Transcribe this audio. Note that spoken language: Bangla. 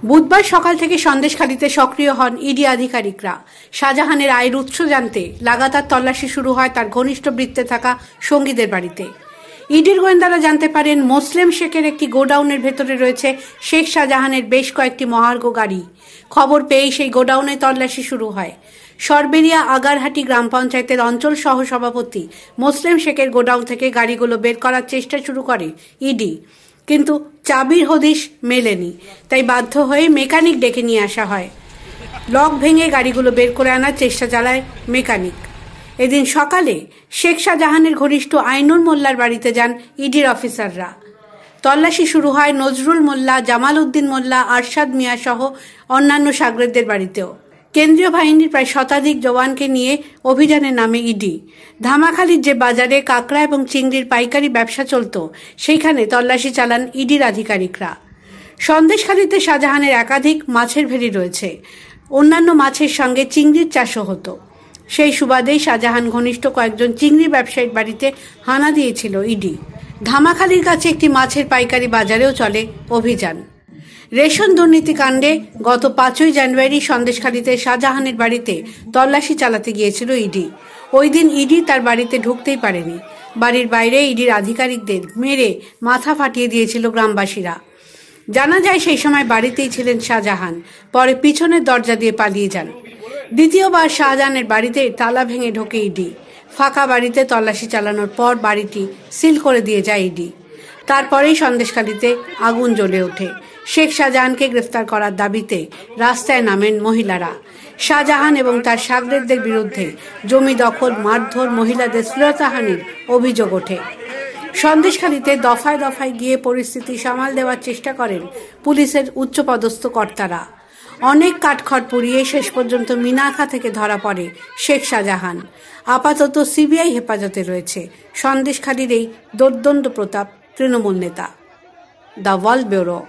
বুধবার সকাল থেকে সন্দেশখালীতে সক্রিয় হন ইডি আধিকারিকরা। শাহজাহানের আয়ের উৎস জানতে লাগাতার তল্লাশি শুরু হয় তার ঘনিষ্ঠ বৃত্তে থাকা সঙ্গীদের বাড়িতে। ইডির গোয়েন্দারা জানতে পারেন মোসলেম শেখের একটি গোডাউনের ভেতরে রয়েছে শেখ শাহজাহানের বেশ কয়েকটি মহার্ঘ গাড়ি। খবর পেয়েই সেই গোডাউনে তল্লাশি শুরু হয়। সরবেরিয়া আগারহাটি গ্রাম পঞ্চায়েতের অঞ্চল সহ সভাপতি মোসলেম শেখের গোডাউন থেকে গাড়িগুলো বের করার চেষ্টা শুরু করে ইডি, কিন্তু চাবির হদিশ মেলেনি। তাই বাধ্য হয়ে মেকানিক ডেকে নিয়ে আসা হয়। লক ভেঙে গাড়িগুলো বের করে আনার চেষ্টা চালায় মেকানিক। এদিন সকালে শেখ শাহজাহানের ঘনিষ্ঠ আইনুর মোল্লার বাড়িতে যান ইডির অফিসাররা। তল্লাশি শুরু হয় নজরুল মোল্লা, জামাল উদ্দিন মোল্লা, আরশাদ মিয়া সহ অন্যান্য সাগরেদদের বাড়িতেও। কেন্দ্রীয় বাহিনীর প্রায় শতাধিক জওয়ানকে নিয়ে অভিযানে নামে ইডি। ধামাখালীর যে বাজারে কাঁকড়া এবং চিংড়ির পাইকারি ব্যবসা চলত, সেইখানে তল্লাশি চালান ইডির আধিকারিকরা। সন্দেশখালীতে শাহজাহানের একাধিক মাছের ভেড়ি রয়েছে। অন্যান্য মাছের সঙ্গে চিংড়ির চাষও হতো। সেই সুবাদেই শাহজাহান ঘনিষ্ঠ কয়েকজন চিংড়ি ব্যবসায়ীর বাড়িতে হানা দিয়েছিল ইডি। ধামাখালীর কাছে একটি মাছের পাইকারি বাজারেও চলে অভিযান। রেশন দুর্নীতি কাণ্ডে গত 5ই জানুয়ারি সন্দেশখালীতে শাহজাহানের বাড়িতে তল্লাশি চালাতে গিয়েছিল ইডি। ওই দিন ইডি তার বাড়িতে ঢুকতেই পারেনি। বাড়ির বাইরে ইডির আধিকারিকদের মেরে মাথা ফাটিয়ে দিয়েছিল গ্রামবাসীরা। জানা যায় সেই সময় বাড়িতেই ছিলেন শাহজাহান, পরে পিছনের দরজা দিয়ে পালিয়ে যান। দ্বিতীয়বার শাহজাহানের বাড়িতে তালা ভেঙে ঢোকে ইডি। ফাঁকা বাড়িতে তল্লাশি চালানোর পর বাড়িটি সিল করে দিয়ে যায় ইডি। তারপরেই সন্দেশখালীতে আগুন জ্বলে ওঠে। শেখ শাহজাহানকে গ্রেফতার করার দাবিতে রাস্তায় নামেন মহিলারা। শাহজাহান এবং তার সাগরেদদের বিরুদ্ধে জমি দখল, মারধর, মহিলাদের শ্লীলতাহানির অভিযোগ ওঠে। সন্দেশখালীতে দফায় দফায় গিয়ে পরিস্থিতি সামাল দেওয়ার চেষ্টা করেন পুলিশের উচ্চপদস্থ কর্তারা। অনেক কাঠখড় পুড়িয়ে শেষ পর্যন্ত মিনাখা থেকে ধরা পড়ে শেখ শাহজাহান। আপাতত সিবিআই হেফাজতে রয়েছে সন্দেশখালীর এই দুর্দণ্ড প্রতাপ তৃণমূল নেতা। The world bureau.